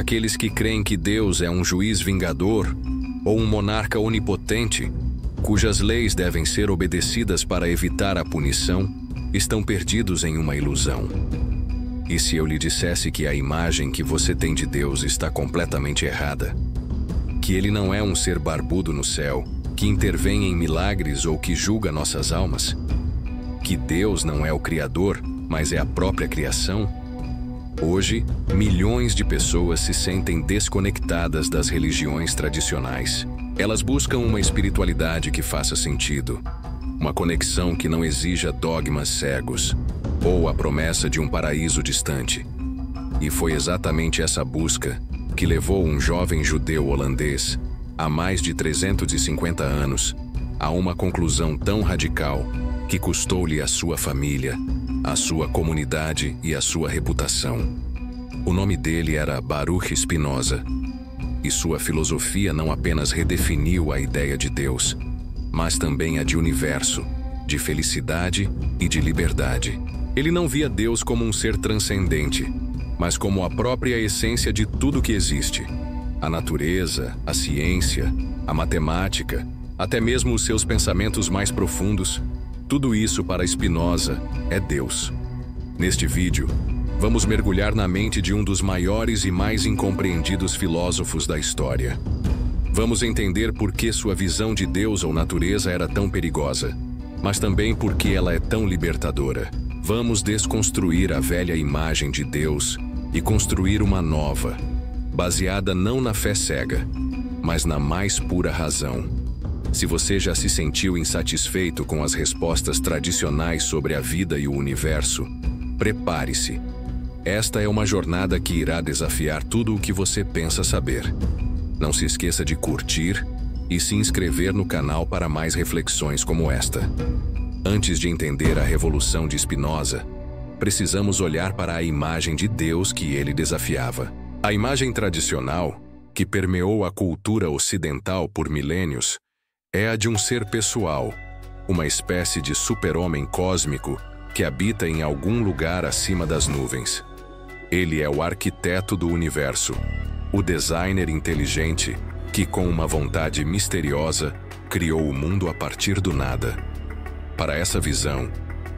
Aqueles que creem que Deus é um juiz vingador ou um monarca onipotente, cujas leis devem ser obedecidas para evitar a punição, estão perdidos em uma ilusão. E se eu lhe dissesse que a imagem que você tem de Deus está completamente errada? Que ele não é um ser barbudo no céu, que intervém em milagres ou que julga nossas almas? Que Deus não é o Criador, mas é a própria criação? Hoje, milhões de pessoas se sentem desconectadas das religiões tradicionais. Elas buscam uma espiritualidade que faça sentido, uma conexão que não exija dogmas cegos, ou a promessa de um paraíso distante. E foi exatamente essa busca que levou um jovem judeu holandês, há mais de 350 anos, a uma conclusão tão radical que custou-lhe a sua família, a sua comunidade e a sua reputação. O nome dele era Baruch Spinoza, e sua filosofia não apenas redefiniu a ideia de Deus, mas também a de universo, de felicidade e de liberdade. Ele não via Deus como um ser transcendente, mas como a própria essência de tudo que existe. A natureza, a ciência, a matemática, até mesmo os seus pensamentos mais profundos, tudo isso para Spinoza é Deus. Neste vídeo, vamos mergulhar na mente de um dos maiores e mais incompreendidos filósofos da história. Vamos entender por que sua visão de Deus ou natureza era tão perigosa, mas também por que ela é tão libertadora. Vamos desconstruir a velha imagem de Deus e construir uma nova, baseada não na fé cega, mas na mais pura razão. Se você já se sentiu insatisfeito com as respostas tradicionais sobre a vida e o universo, prepare-se. Esta é uma jornada que irá desafiar tudo o que você pensa saber. Não se esqueça de curtir e se inscrever no canal para mais reflexões como esta. Antes de entender a revolução de Spinoza, precisamos olhar para a imagem de Deus que ele desafiava. A imagem tradicional, que permeou a cultura ocidental por milênios, é a de um ser pessoal, uma espécie de super-homem cósmico que habita em algum lugar acima das nuvens. Ele é o arquiteto do universo, o designer inteligente que, com uma vontade misteriosa, criou o mundo a partir do nada. Para essa visão,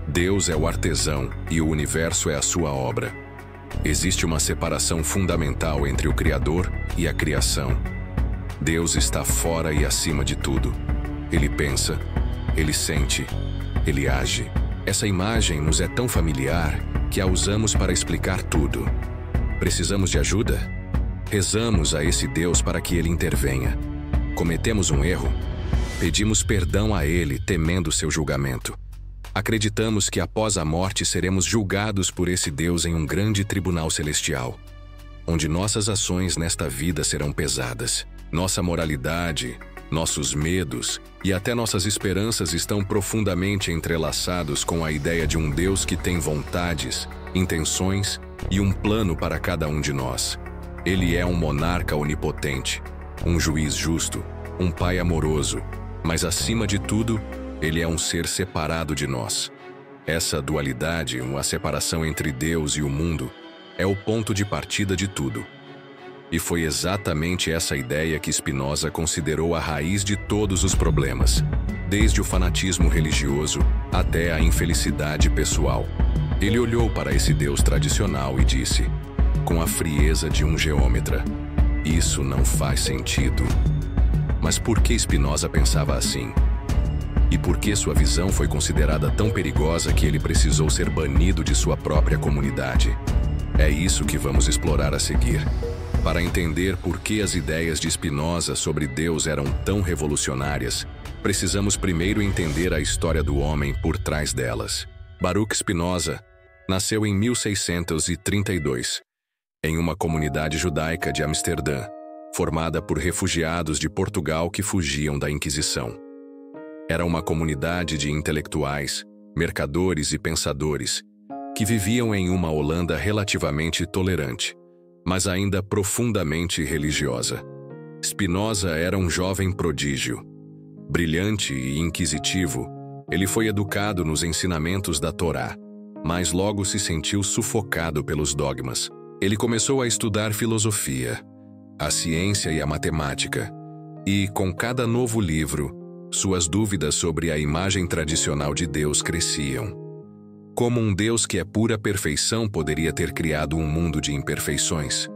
Deus é o artesão e o universo é a sua obra. Existe uma separação fundamental entre o Criador e a criação. Deus está fora e acima de tudo. Ele pensa, ele sente, ele age. Essa imagem nos é tão familiar que a usamos para explicar tudo. Precisamos de ajuda? Rezamos a esse Deus para que ele intervenha. Cometemos um erro? Pedimos perdão a ele, temendo seu julgamento. Acreditamos que após a morte seremos julgados por esse Deus em um grande tribunal celestial, onde nossas ações nesta vida serão pesadas. Nossa moralidade, nossos medos e até nossas esperanças estão profundamente entrelaçados com a ideia de um Deus que tem vontades, intenções e um plano para cada um de nós. Ele é um monarca onipotente, um juiz justo, um pai amoroso, mas acima de tudo, ele é um ser separado de nós. Essa dualidade, uma separação entre Deus e o mundo, é o ponto de partida de tudo. E foi exatamente essa ideia que Spinoza considerou a raiz de todos os problemas, desde o fanatismo religioso até a infelicidade pessoal. Ele olhou para esse Deus tradicional e disse, com a frieza de um geômetra, isso não faz sentido. Mas por que Spinoza pensava assim? E por que sua visão foi considerada tão perigosa que ele precisou ser banido de sua própria comunidade? É isso que vamos explorar a seguir. Para entender por que as ideias de Spinoza sobre Deus eram tão revolucionárias, precisamos primeiro entender a história do homem por trás delas. Baruch Spinoza nasceu em 1632, em uma comunidade judaica de Amsterdã, formada por refugiados de Portugal que fugiam da Inquisição. Era uma comunidade de intelectuais, mercadores e pensadores, que viviam em uma Holanda relativamente tolerante, mas ainda profundamente religiosa. Spinoza era um jovem prodígio. Brilhante e inquisitivo, ele foi educado nos ensinamentos da Torá, mas logo se sentiu sufocado pelos dogmas. Ele começou a estudar filosofia, a ciência e a matemática, e, com cada novo livro, suas dúvidas sobre a imagem tradicional de Deus cresciam. Como um Deus que é pura perfeição poderia ter criado um mundo de imperfeições?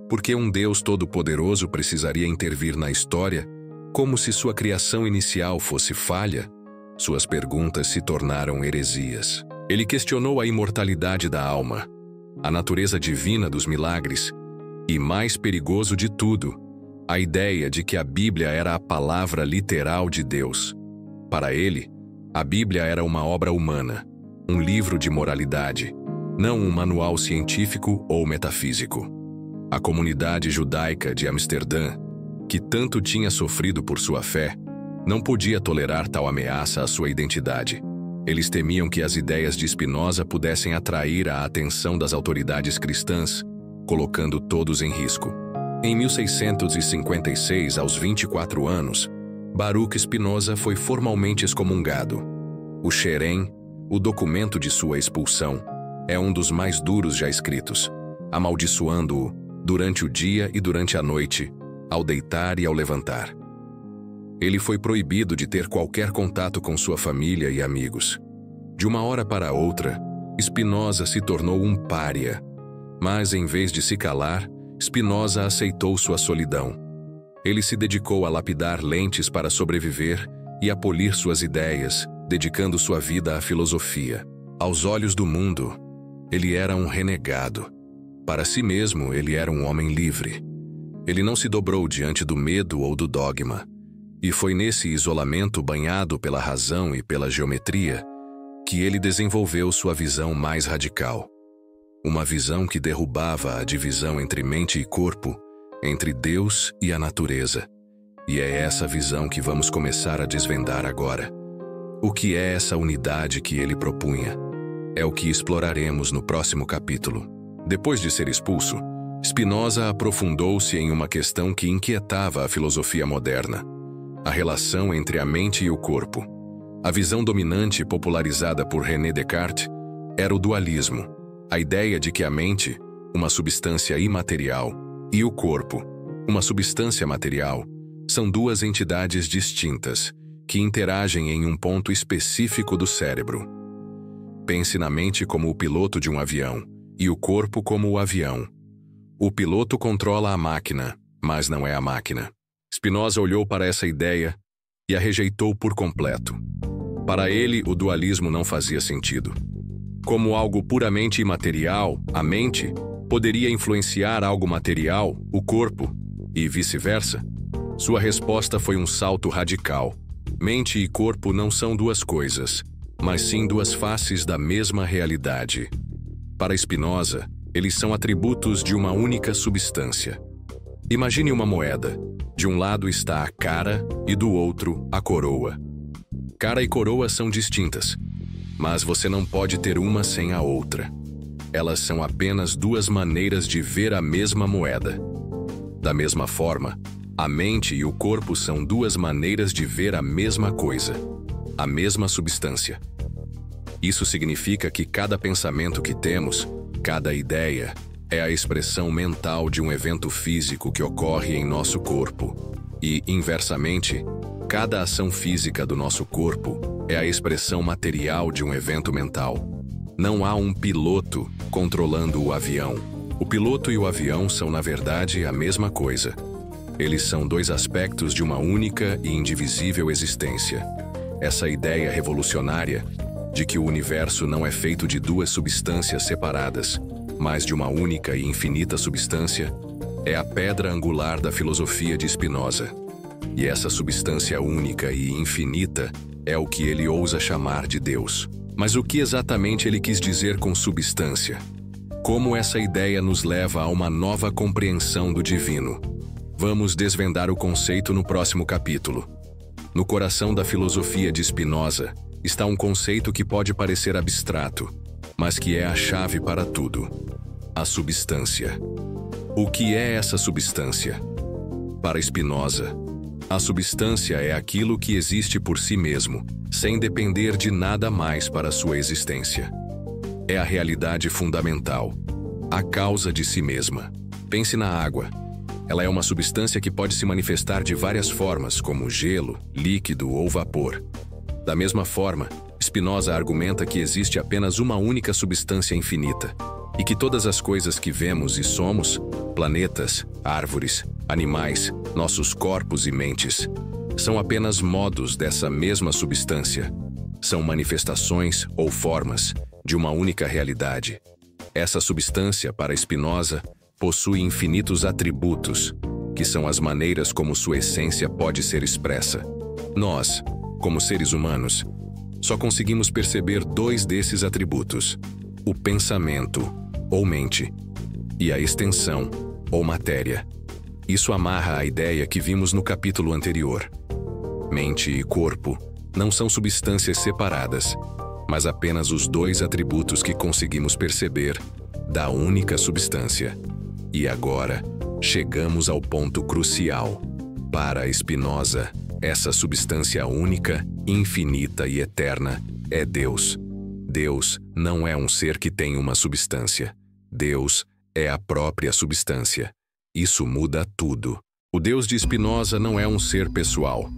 Porque um Deus todo-poderoso precisaria intervir na história, como se sua criação inicial fosse falha? Suas perguntas se tornaram heresias. Ele questionou a imortalidade da alma, a natureza divina dos milagres e, mais perigoso de tudo, a ideia de que a Bíblia era a palavra literal de Deus. Para ele, a Bíblia era uma obra humana, um livro de moralidade, não um manual científico ou metafísico. A comunidade judaica de Amsterdã, que tanto tinha sofrido por sua fé, não podia tolerar tal ameaça à sua identidade. Eles temiam que as ideias de Spinoza pudessem atrair a atenção das autoridades cristãs, colocando todos em risco. Em 1656, aos 24 anos, Baruch Spinoza foi formalmente excomungado. O Xerém, o documento de sua expulsão, é um dos mais duros já escritos, amaldiçoando-o durante o dia e durante a noite, ao deitar e ao levantar. Ele foi proibido de ter qualquer contato com sua família e amigos. De uma hora para outra, Spinoza se tornou um pária, mas em vez de se calar, Spinoza aceitou sua solidão. Ele se dedicou a lapidar lentes para sobreviver e a polir suas ideias, dedicando sua vida à filosofia. Aos olhos do mundo, ele era um renegado. Para si mesmo, ele era um homem livre. Ele não se dobrou diante do medo ou do dogma. E foi nesse isolamento banhado pela razão e pela geometria que ele desenvolveu sua visão mais radical. Uma visão que derrubava a divisão entre mente e corpo, entre Deus e a natureza. E é essa visão que vamos começar a desvendar agora. O que é essa unidade que ele propunha? É o que exploraremos no próximo capítulo. Depois de ser expulso, Spinoza aprofundou-se em uma questão que inquietava a filosofia moderna: a relação entre a mente e o corpo. A visão dominante popularizada por René Descartes era o dualismo, a ideia de que a mente, uma substância imaterial, e o corpo, uma substância material, são duas entidades distintas que interagem em um ponto específico do cérebro. Pense na mente como o piloto de um avião e o corpo como o avião. O piloto controla a máquina, mas não é a máquina. Spinoza olhou para essa ideia e a rejeitou por completo. Para ele, o dualismo não fazia sentido. Como algo puramente imaterial, a mente poderia influenciar algo material, o corpo, e vice-versa? Sua resposta foi um salto radical. Mente e corpo não são duas coisas, mas sim duas faces da mesma realidade. Para Spinoza, eles são atributos de uma única substância. Imagine uma moeda. De um lado está a cara e do outro a coroa. Cara e coroa são distintas, mas você não pode ter uma sem a outra. Elas são apenas duas maneiras de ver a mesma moeda. Da mesma forma, a mente e o corpo são duas maneiras de ver a mesma coisa, a mesma substância. Isso significa que cada pensamento que temos, cada ideia, é a expressão mental de um evento físico que ocorre em nosso corpo. E, inversamente, cada ação física do nosso corpo é a expressão material de um evento mental. Não há um piloto controlando o avião. O piloto e o avião são, na verdade, a mesma coisa. Eles são dois aspectos de uma única e indivisível existência. Essa ideia revolucionária de que o universo não é feito de duas substâncias separadas, mas de uma única e infinita substância, é a pedra angular da filosofia de Spinoza. E essa substância única e infinita é o que ele ousa chamar de Deus. Mas o que exatamente ele quis dizer com substância? Como essa ideia nos leva a uma nova compreensão do divino? Vamos desvendar o conceito no próximo capítulo. No coração da filosofia de Spinoza está um conceito que pode parecer abstrato, mas que é a chave para tudo: a substância. O que é essa substância? Para Spinoza, a substância é aquilo que existe por si mesmo, sem depender de nada mais para sua existência. É a realidade fundamental. a causa de si mesma. Pense na água. Ela é uma substância que pode se manifestar de várias formas, como gelo, líquido ou vapor. Da mesma forma, Spinoza argumenta que existe apenas uma única substância infinita, e que todas as coisas que vemos e somos, planetas, árvores, animais, nossos corpos e mentes, são apenas modos dessa mesma substância. São manifestações ou formas de uma única realidade. Essa substância, para Spinoza, possui infinitos atributos, que são as maneiras como sua essência pode ser expressa. Nós, como seres humanos, só conseguimos perceber 2 desses atributos: o pensamento, ou mente, e a extensão, ou matéria. Isso amarra a ideia que vimos no capítulo anterior. Mente e corpo não são substâncias separadas, mas apenas os 2 atributos que conseguimos perceber da única substância. E agora, chegamos ao ponto crucial. Para Spinoza, essa substância única, infinita e eterna é Deus. Deus não é um ser que tem uma substância. Deus é a própria substância. Isso muda tudo. O Deus de Spinoza não é um ser pessoal.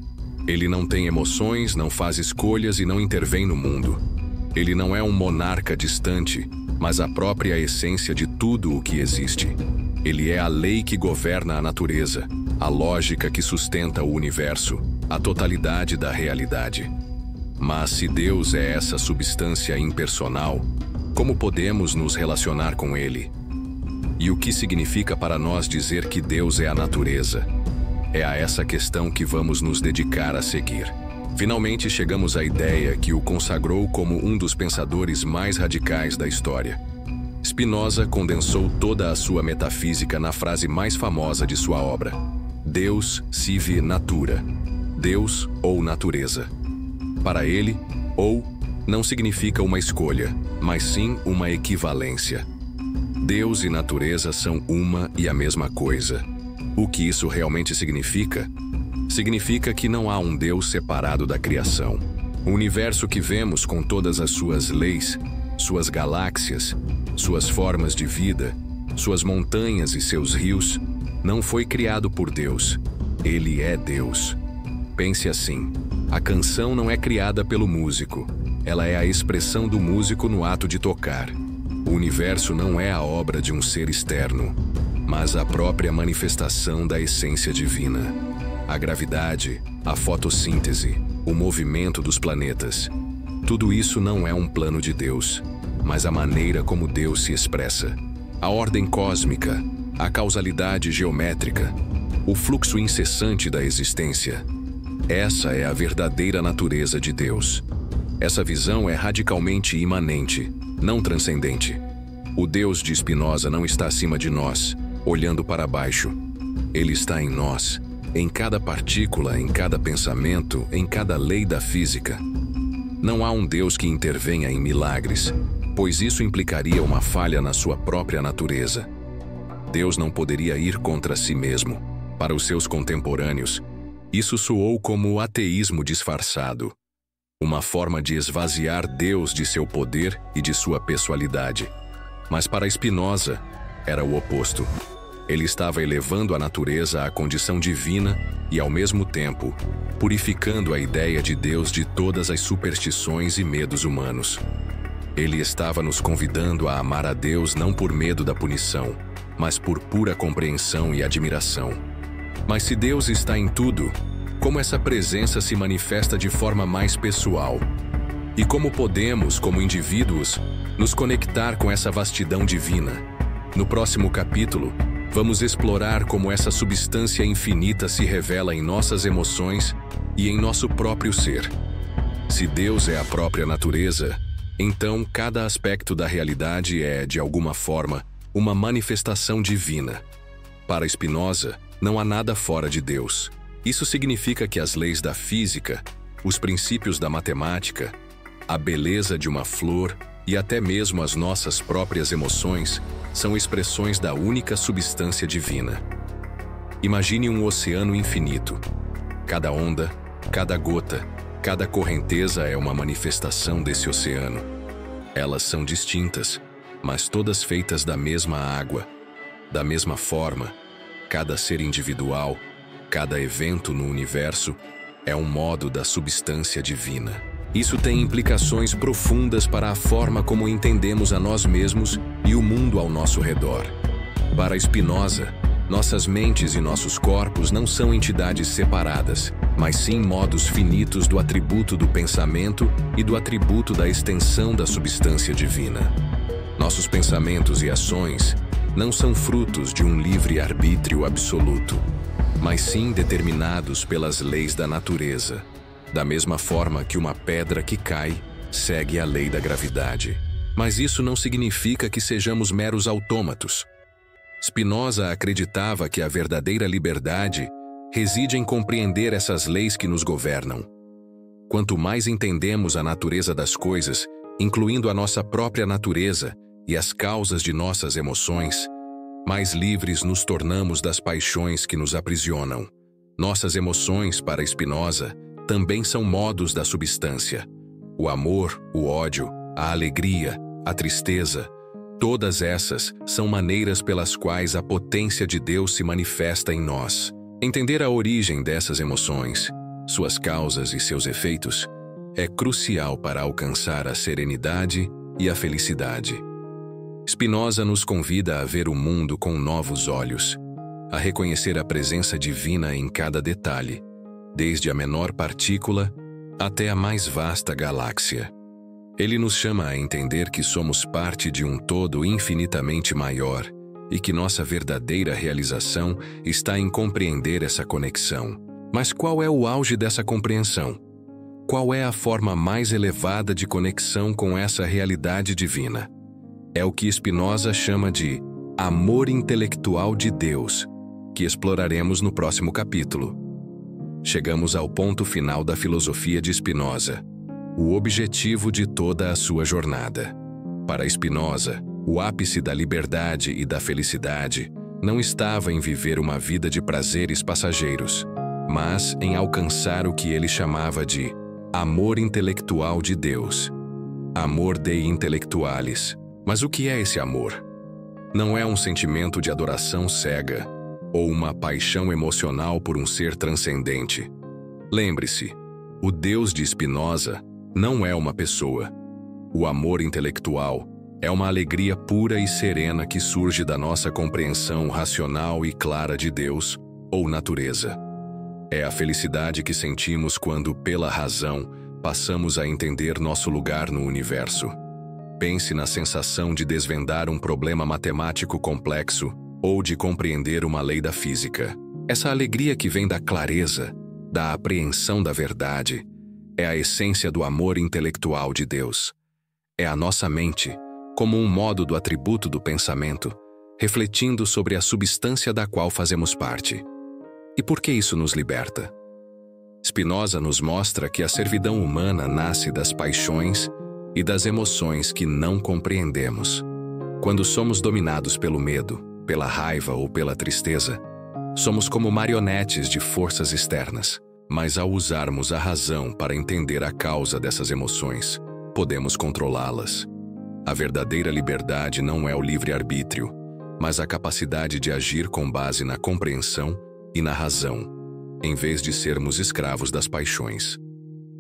Ele não tem emoções, não faz escolhas e não intervém no mundo. Ele não é um monarca distante, mas a própria essência de tudo o que existe. Ele é a lei que governa a natureza, a lógica que sustenta o universo, a totalidade da realidade. Mas se Deus é essa substância impersonal, como podemos nos relacionar com Ele? E o que significa para nós dizer que Deus é a natureza? É a essa questão que vamos nos dedicar a seguir. Finalmente chegamos à ideia que o consagrou como um dos pensadores mais radicais da história. Spinoza condensou toda a sua metafísica na frase mais famosa de sua obra: Deus sive natura. Deus ou natureza. Para ele, ou não significa uma escolha, mas sim uma equivalência. Deus e natureza são uma e a mesma coisa. O que isso realmente significa? Significa que não há um Deus separado da criação. O universo que vemos com todas as suas leis, suas galáxias, suas formas de vida, suas montanhas e seus rios, não foi criado por Deus. Ele é Deus. Pense assim: a canção não é criada pelo músico. Ela é a expressão do músico no ato de tocar. O universo não é a obra de um ser externo, mas a própria manifestação da essência divina. A gravidade, a fotossíntese, o movimento dos planetas. Tudo isso não é um plano de Deus, mas a maneira como Deus se expressa. A ordem cósmica, a causalidade geométrica, o fluxo incessante da existência. Essa é a verdadeira natureza de Deus. Essa visão é radicalmente imanente, não transcendente. O Deus de Spinoza não está acima de nós, olhando para baixo. Ele está em nós, em cada partícula, em cada pensamento, em cada lei da física. Não há um Deus que intervenha em milagres, pois isso implicaria uma falha na sua própria natureza. Deus não poderia ir contra si mesmo. Para os seus contemporâneos, isso soou como ateísmo disfarçado, uma forma de esvaziar Deus de seu poder e de sua pessoalidade. Mas para Spinoza, era o oposto. Ele estava elevando a natureza à condição divina e, ao mesmo tempo, purificando a ideia de Deus de todas as superstições e medos humanos. Ele estava nos convidando a amar a Deus não por medo da punição, mas por pura compreensão e admiração. Mas se Deus está em tudo, como essa presença se manifesta de forma mais pessoal? E como podemos, como indivíduos, nos conectar com essa vastidão divina? No próximo capítulo, vamos explorar como essa substância infinita se revela em nossas emoções e em nosso próprio ser. Se Deus é a própria natureza, então cada aspecto da realidade é, de alguma forma, uma manifestação divina. Para Spinoza, não há nada fora de Deus. Isso significa que as leis da física, os princípios da matemática, a beleza de uma flor e até mesmo as nossas próprias emoções são expressões da única substância divina. Imagine um oceano infinito. Cada onda, cada gota, cada correnteza é uma manifestação desse oceano. Elas são distintas, mas todas feitas da mesma água, da mesma forma. Cada ser individual, cada evento no universo é um modo da substância divina. Isso tem implicações profundas para a forma como entendemos a nós mesmos e o mundo ao nosso redor. Para Spinoza, nossas mentes e nossos corpos não são entidades separadas, mas sim modos finitos do atributo do pensamento e do atributo da extensão da substância divina. Nossos pensamentos e ações não são frutos de um livre-arbítrio absoluto, mas sim determinados pelas leis da natureza, da mesma forma que uma pedra que cai segue a lei da gravidade. Mas isso não significa que sejamos meros autômatos. Spinoza acreditava que a verdadeira liberdade reside em compreender essas leis que nos governam. Quanto mais entendemos a natureza das coisas, incluindo a nossa própria natureza e as causas de nossas emoções, mais livres nos tornamos das paixões que nos aprisionam. Nossas emoções, para Spinoza, também são modos da substância. O amor, o ódio, a alegria, a tristeza, todas essas são maneiras pelas quais a potência de Deus se manifesta em nós. Entender a origem dessas emoções, suas causas e seus efeitos, é crucial para alcançar a serenidade e a felicidade. Spinoza nos convida a ver o mundo com novos olhos, a reconhecer a presença divina em cada detalhe, desde a menor partícula até a mais vasta galáxia. Ele nos chama a entender que somos parte de um todo infinitamente maior e que nossa verdadeira realização está em compreender essa conexão. Mas qual é o auge dessa compreensão? Qual é a forma mais elevada de conexão com essa realidade divina? É o que Spinoza chama de amor intelectual de Deus, que exploraremos no próximo capítulo. Chegamos ao ponto final da filosofia de Spinoza, o objetivo de toda a sua jornada. Para Spinoza, o ápice da liberdade e da felicidade não estava em viver uma vida de prazeres passageiros, mas em alcançar o que ele chamava de amor intelectual de Deus. Amor Dei Intellectualis. Mas o que é esse amor? Não é um sentimento de adoração cega ou uma paixão emocional por um ser transcendente. Lembre-se, o Deus de Spinoza não é uma pessoa. O amor intelectual é uma alegria pura e serena que surge da nossa compreensão racional e clara de Deus ou natureza. É a felicidade que sentimos quando, pela razão, passamos a entender nosso lugar no universo. Pense na sensação de desvendar um problema matemático complexo ou de compreender uma lei da física. Essa alegria que vem da clareza, da apreensão da verdade, é a essência do amor intelectual de Deus. É a nossa mente, como um modo do atributo do pensamento, refletindo sobre a substância da qual fazemos parte. E por que isso nos liberta? Spinoza nos mostra que a servidão humana nasce das paixões e das emoções que não compreendemos. Quando somos dominados pelo medo, pela raiva ou pela tristeza, somos como marionetes de forças externas. Mas ao usarmos a razão para entender a causa dessas emoções, podemos controlá-las. A verdadeira liberdade não é o livre-arbítrio, mas a capacidade de agir com base na compreensão e na razão, em vez de sermos escravos das paixões.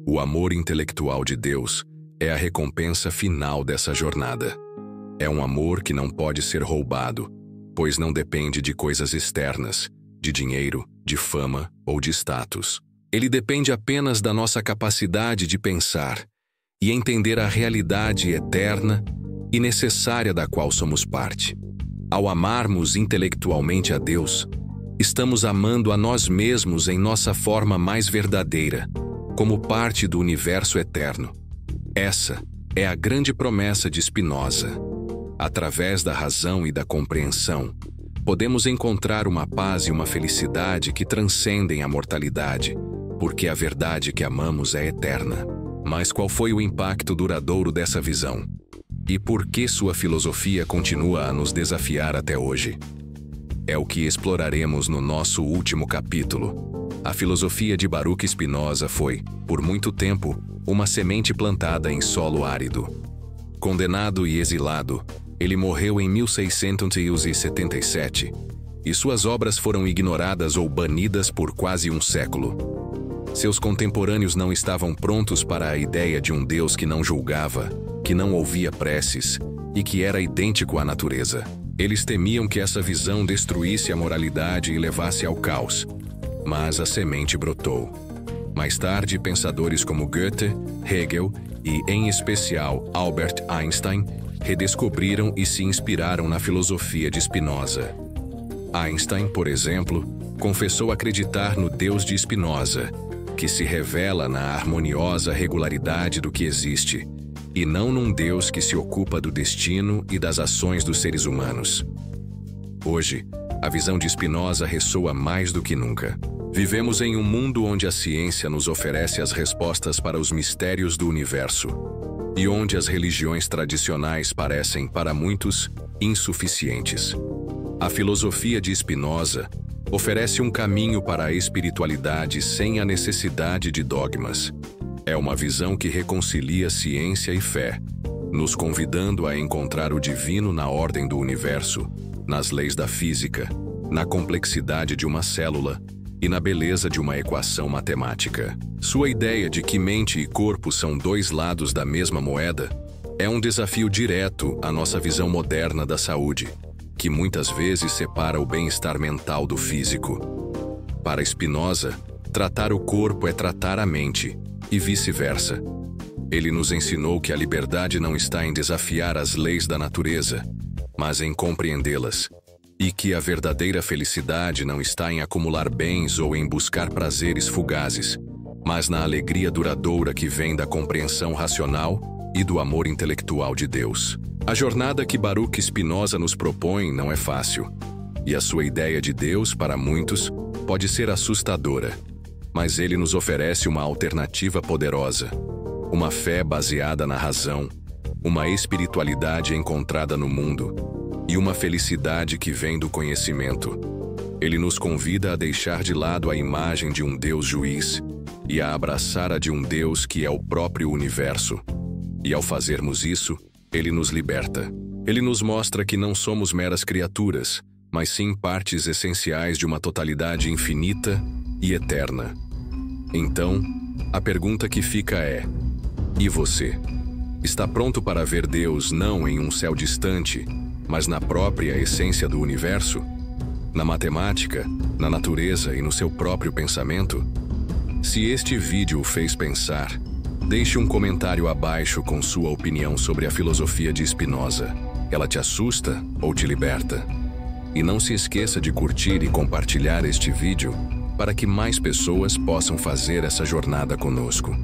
O amor intelectual de Deus é a recompensa final dessa jornada. É um amor que não pode ser roubado, pois não depende de coisas externas, de dinheiro, de fama ou de status. Ele depende apenas da nossa capacidade de pensar e entender a realidade eterna e necessária da qual somos parte. Ao amarmos intelectualmente a Deus, estamos amando a nós mesmos em nossa forma mais verdadeira, como parte do universo eterno. Essa é a grande promessa de Spinoza. Através da razão e da compreensão, podemos encontrar uma paz e uma felicidade que transcendem a mortalidade, porque a verdade que amamos é eterna. Mas qual foi o impacto duradouro dessa visão? E por que sua filosofia continua a nos desafiar até hoje? É o que exploraremos no nosso último capítulo. A filosofia de Baruch Spinoza foi, por muito tempo, uma semente plantada em solo árido. Condenado e exilado, Ele morreu em 1677, e suas obras foram ignoradas ou banidas por quase um século. Seus contemporâneos não estavam prontos para a ideia de um Deus que não julgava, que não ouvia preces e que era idêntico à natureza. Eles temiam que essa visão destruísse a moralidade e levasse ao caos, mas a semente brotou. Mais tarde, pensadores como Goethe, Hegel e, em especial, Albert Einstein, redescobriram e se inspiraram na filosofia de Spinoza. Einstein, por exemplo, confessou acreditar no Deus de Spinoza, que se revela na harmoniosa regularidade do que existe, e não num Deus que se ocupa do destino e das ações dos seres humanos. Hoje, a visão de Spinoza ressoa mais do que nunca. Vivemos em um mundo onde a ciência nos oferece as respostas para os mistérios do universo, e onde as religiões tradicionais parecem, para muitos, insuficientes. A filosofia de Spinoza oferece um caminho para a espiritualidade sem a necessidade de dogmas. É uma visão que reconcilia ciência e fé, nos convidando a encontrar o divino na ordem do universo, nas leis da física, na complexidade de uma célula e na beleza de uma equação matemática. Sua ideia de que mente e corpo são dois lados da mesma moeda é um desafio direto à nossa visão moderna da saúde, que muitas vezes separa o bem-estar mental do físico. Para Spinoza, tratar o corpo é tratar a mente, e vice-versa. Ele nos ensinou que a liberdade não está em desafiar as leis da natureza, mas em compreendê-las, e que a verdadeira felicidade não está em acumular bens ou em buscar prazeres fugazes, mas na alegria duradoura que vem da compreensão racional e do amor intelectual de Deus. A jornada que Baruch Spinoza nos propõe não é fácil, e a sua ideia de Deus, para muitos, pode ser assustadora, mas ele nos oferece uma alternativa poderosa, uma fé baseada na razão, uma espiritualidade encontrada no mundo e uma felicidade que vem do conhecimento. Ele nos convida a deixar de lado a imagem de um Deus juiz e a abraçar a de um Deus que é o próprio universo. E ao fazermos isso, ele nos liberta. Ele nos mostra que não somos meras criaturas, mas sim partes essenciais de uma totalidade infinita e eterna. Então, a pergunta que fica é: e você? Está pronto para ver Deus não em um céu distante, mas na própria essência do universo? Na matemática, na natureza e no seu próprio pensamento? Se este vídeo o fez pensar, deixe um comentário abaixo com sua opinião sobre a filosofia de Spinoza. Ela te assusta ou te liberta? E não se esqueça de curtir e compartilhar este vídeo para que mais pessoas possam fazer essa jornada conosco.